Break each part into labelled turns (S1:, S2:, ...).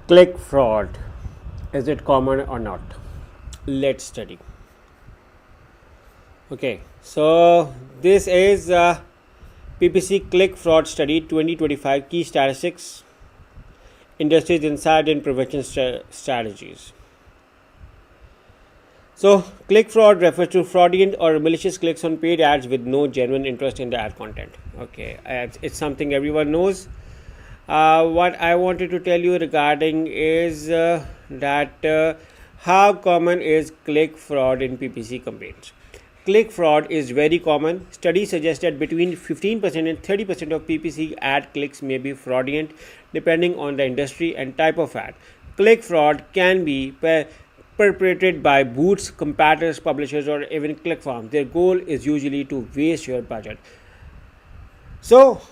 S1: Click fraud. Is it common or not? Let's study. Okay, so this is PPC Click Fraud Study 2025 Key Statistics, Industries Insight and Prevention Strategies. So, click fraud refers to fraudulent or malicious clicks on paid ads with no genuine interest in the ad content. Okay, it's something everyone knows. What I wanted to tell you regarding is that how common is click fraud in PPC campaigns. Click fraud is very common. Studies suggest that between 15% and 30% of PPC ad clicks may be fraudulent depending on the industry and type of ad. Click fraud can be perpetrated by boots, competitors, publishers, or even click farms. Their goal is usually to waste your budget. So,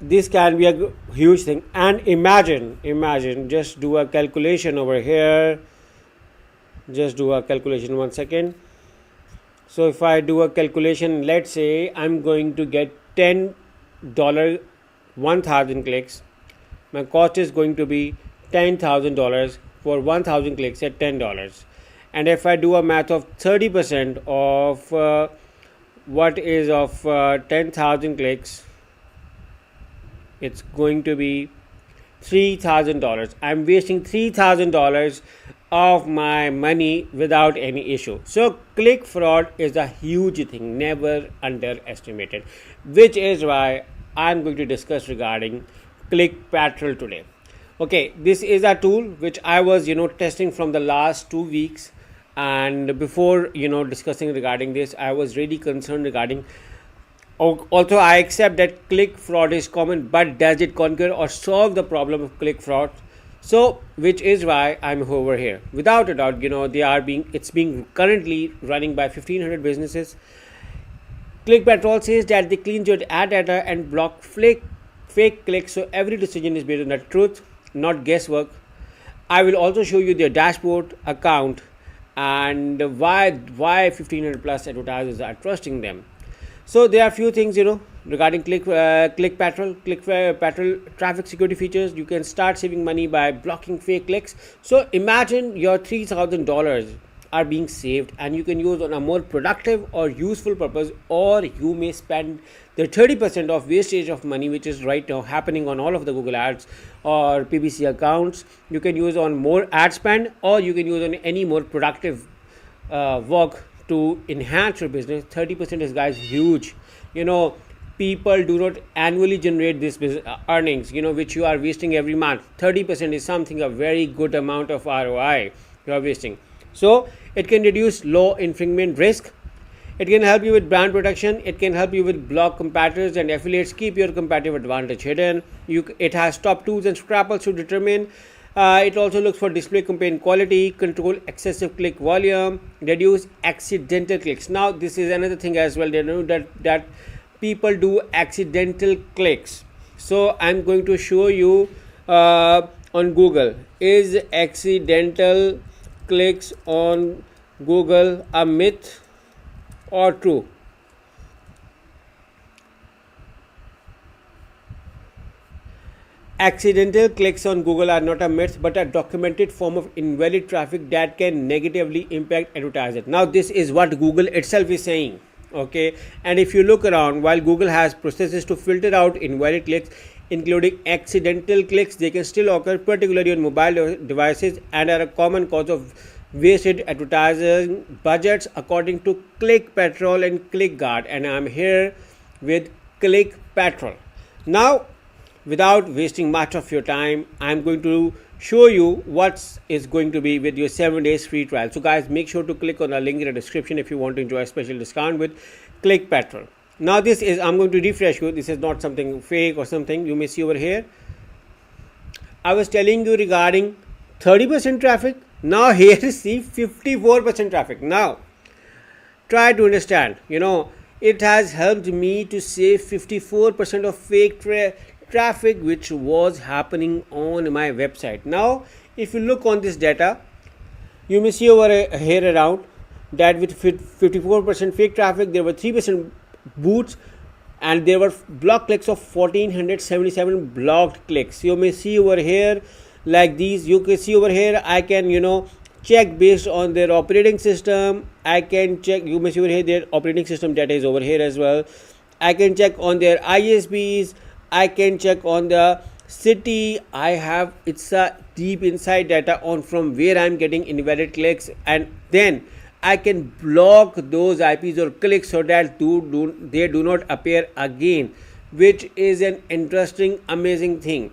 S1: this can be a huge thing. And imagine, just do a calculation over here. Just do a calculation 1 second. So if I do a calculation, let's say I'm going to get $10, 1000 clicks. My cost is going to be $10,000 for 1000 clicks at $10. And if I do a math of 30% of what is of 10,000 clicks, it's going to be $3,000. I'm wasting $3,000 of my money without any issue. So click fraud is a huge thing, never underestimated, which is why I'm going to discuss regarding ClickPatrol today. Okay, this is a tool which I was testing from the last 2 weeks, and before discussing regarding this, I was really concerned regarding. Also, I accept that click fraud is common, but does it conquer or solve the problem of click fraud? So, which is why I'm over here. Without a doubt, it's being currently running by 1500 businesses. ClickPatrol says that they clean your ad data and block fake clicks, so every decision is based on the truth, not guesswork. I will also show you their dashboard account and why 1500 plus advertisers are trusting them. So there are few things regarding ClickPatrol traffic security features. You can start saving money by blocking fake clicks. So imagine your $3,000 are being saved and you can use on a more productive or useful purpose, or you may spend the 30% of wastage of money which is right now happening on all of the Google ads or PPC accounts. You can use on more ad spend, or you can use on any more productive work to enhance your business. 30% is, guys, huge. People do not annually generate this earnings which you are wasting every month. 30% is something, a very good amount of ROI you are wasting. So it can reduce low infringement risk. It can help you with brand protection. It can help you with block competitors and affiliates. Keep your competitive advantage hidden. It has top tools and scrapers to determine. It also looks for display campaign quality, control excessive click volume, reduce accidental clicks. Now this is another thing as well. They know that people do accidental clicks. So I'm going to show you on Google, is accidental clicks on Google a myth or true? Accidental clicks on Google are not a myth but a documented form of invalid traffic that can negatively impact advertisers. Now this is what Google itself is saying. Okay, and if you look around, while Google has processes to filter out invalid clicks, including accidental clicks, they can still occur, particularly on mobile devices, and are a common cause of wasted advertising budgets, according to ClickPatrol and ClickGuard. And I'm here with ClickPatrol. Now, without wasting much of your time, I'm going to show you what is going to be with your 7 days free trial. So guys, make sure to click on the link in the description if you want to enjoy a special discount with ClickPatrol. Now this is, I'm going to refresh you. This is not something fake or something. You may see over here, I was telling you regarding 30% traffic. Now here is the 54% traffic. Now try to understand, it has helped me to save 54% of fake traffic which was happening on my website. Now if you look on this data, you may see over here around that with 54% fake traffic, there were 3% boots, and there were block clicks of 1477 blocked clicks. You may see over here like these. You can see over here I can check based on their operating system. I can check, you may see over here their operating system data is over here as well. I can check on their ISPs. I can check on the city. I have, it's a deep inside data on from where I'm getting invalid clicks, and then I can block those IPs or clicks so that they do not appear again, which is an interesting, amazing thing.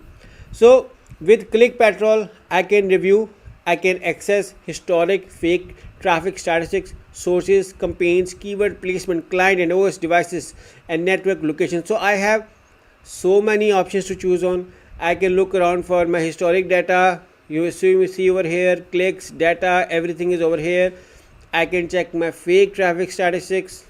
S1: So with ClickPatrol, I can review, I can access historic fake traffic statistics, sources, campaigns, keyword placement, client and OS devices, and network locations. So I have so many options to choose on. I can look around for my historic data. You see over here, clicks, data, everything is over here. I can check my fake traffic statistics.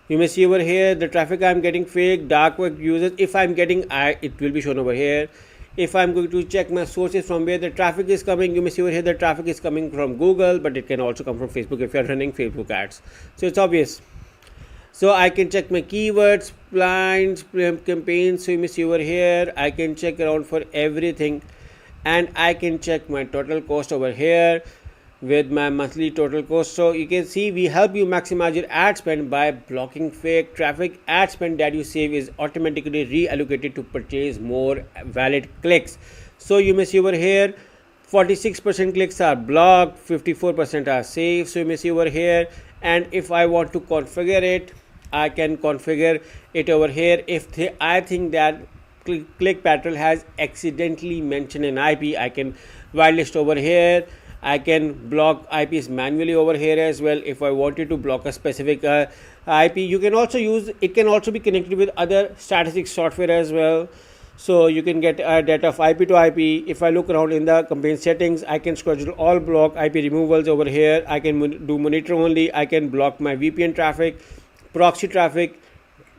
S1: You may see over here the traffic I'm getting fake, dark web users. If I'm getting, it will be shown over here. If I'm going to check my sources from where the traffic is coming, you may see over here the traffic is coming from Google, but it can also come from Facebook if you're running Facebook ads. So it's obvious. So I can check my keywords, clients, campaigns. So you may see over here, I can check around for everything, and I can check my total cost over here with my monthly total cost. So you can see we help you maximize your ad spend by blocking fake traffic. Ad spend that you save is automatically reallocated to purchase more valid clicks. So you may see over here 46% clicks are blocked, 54% are saved. So you may see over here, and if I want to configure it, I can configure it over here. If I think that ClickPatrol has accidentally mentioned an IP, I can whitelist over here. I can block IPs manually over here as well. If I wanted to block a specific IP, you can also use, it can also be connected with other statistics software as well. So you can get data of IP to IP. If I look around in the campaign settings, I can schedule all block IP removals over here. I can do monitor only. I can block my VPN traffic, proxy traffic,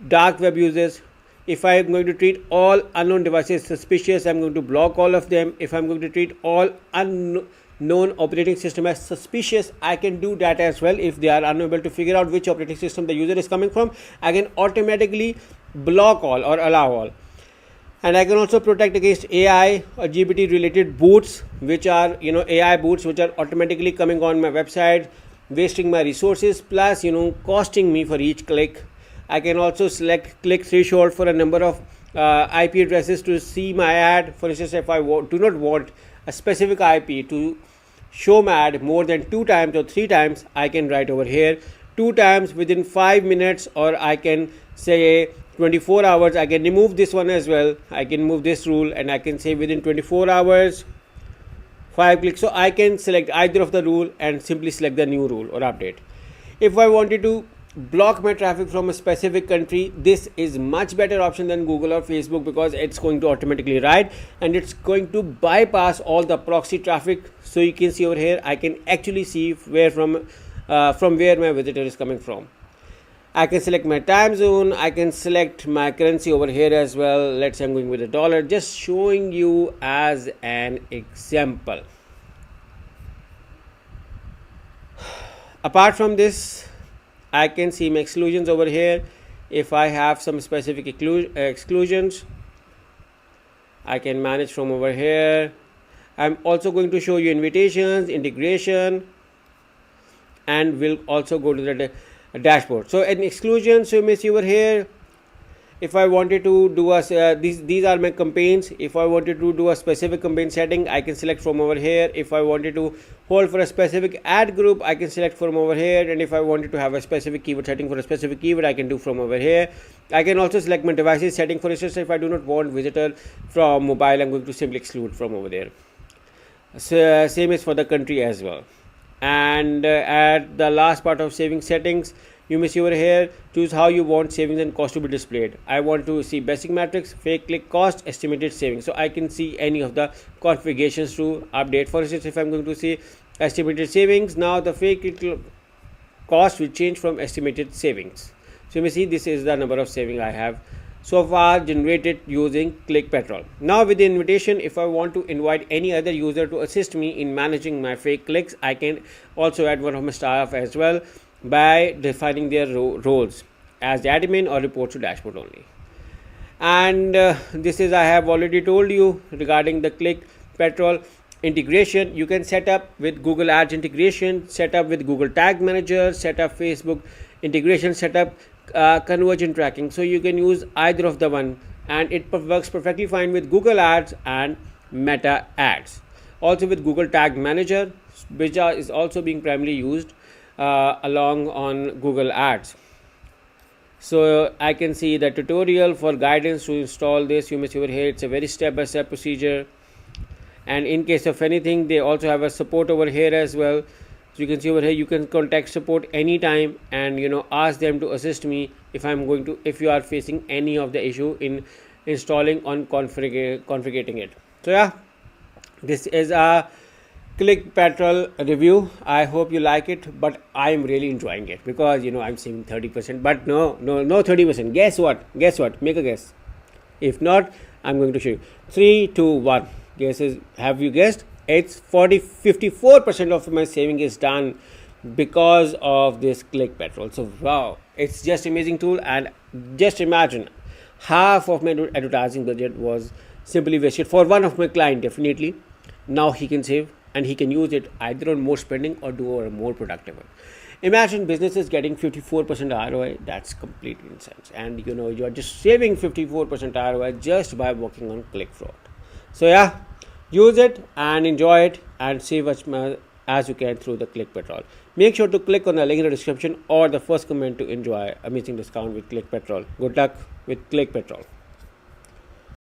S1: dark web users. If I am going to treat all unknown devices suspicious, I'm going to block all of them. If I'm going to treat all unknown operating system as suspicious, I can do that as well. If they are unable to figure out which operating system the user is coming from, I can automatically block all or allow all. And I can also protect against AI or GPT related boots, which are AI boots which are automatically coming on my website, wasting my resources, plus costing me for each click. I can also select click threshold for a number of IP addresses to see my ad. For instance, if I do not want a specific IP to show my ad more than 2 times or 3 times, I can write over here 2 times within 5 minutes, or I can say 24 hours. I can remove this one as well. I can move this rule, and I can say within 24 hours 5 clicks. So I can select either of the rule and simply select the new rule or update. If I wanted to block my traffic from a specific country, this is much better option than Google or Facebook, because it's going to automatically write and it's going to bypass all the proxy traffic. So you can see over here, I can actually see where from where my visitor is coming from. I can select my time zone. I can select my currency over here as well. Let's say I'm going with $1, just showing you as an example. Apart from this, I can see my exclusions over here. If I have some specific exclusions, I can manage from over here. I'm also going to show you invitations, integration, and we'll also go to the dashboard. So in exclusions, so you may see over here, if I wanted to do a these are my campaigns. If I wanted to do a specific campaign setting, I can select from over here. If I wanted to hold for a specific ad group, I can select from over here. And if I wanted to have a specific keyword setting for a specific keyword, I can do from over here. I can also select my devices setting. For instance, if I do not want visitor from mobile, I'm going to simply exclude from over there. So same is for the country as well. And at the last part of saving settings, you may see over here, choose how you want savings and cost to be displayed. I want to see basic metrics, fake click cost, estimated savings. So I can see any of the configurations to update. For instance, if I'm going to see estimated savings, now the fake click cost will change from estimated savings. So you may see this is the number of savings I have so far generated using ClickPatrol. Now with the invitation, if I want to invite any other user to assist me in managing my fake clicks, I can also add one of my staff as well by defining their roles as the admin or report to dashboard only. And this is, I have already told you regarding the ClickPatrol integration. You can set up with Google Ads integration, set up with Google Tag Manager, set up Facebook integration, set up conversion tracking. So you can use either of the one, and it works perfectly fine with Google Ads and Meta Ads. Also with Google Tag Manager, which is also being primarily used along on Google Ads. So I can see the tutorial for guidance to install this. You may see over here, it's a very step-by-step procedure, and in case of anything they also have a support over here as well. So you can see over here, you can contact support anytime and ask them to assist me if you are facing any of the issue in installing or configuring it. So yeah, this is a ClickPatrol review. I hope you like it, but I am really enjoying it because I'm saving 30%. But no 30%. Guess what? Make a guess. If not, I'm going to show you. 3, 2, 1. Guesses. Have you guessed? It's 54% of my saving is done because of this ClickPatrol. So wow, it's just amazing tool. And just imagine, half of my advertising budget was simply wasted for one of my client. Definitely, now he can save and he can use it either on more spending or do a more productive one. Imagine businesses getting 54% ROI. That's completely insane. And you are just saving 54% ROI just by working on ClickFraud. So yeah, use it and enjoy it and save as much as you can through the ClickPatrol. Make sure to click on the link in the description or the first comment to enjoy amazing discount with ClickPatrol. Good luck with ClickPatrol.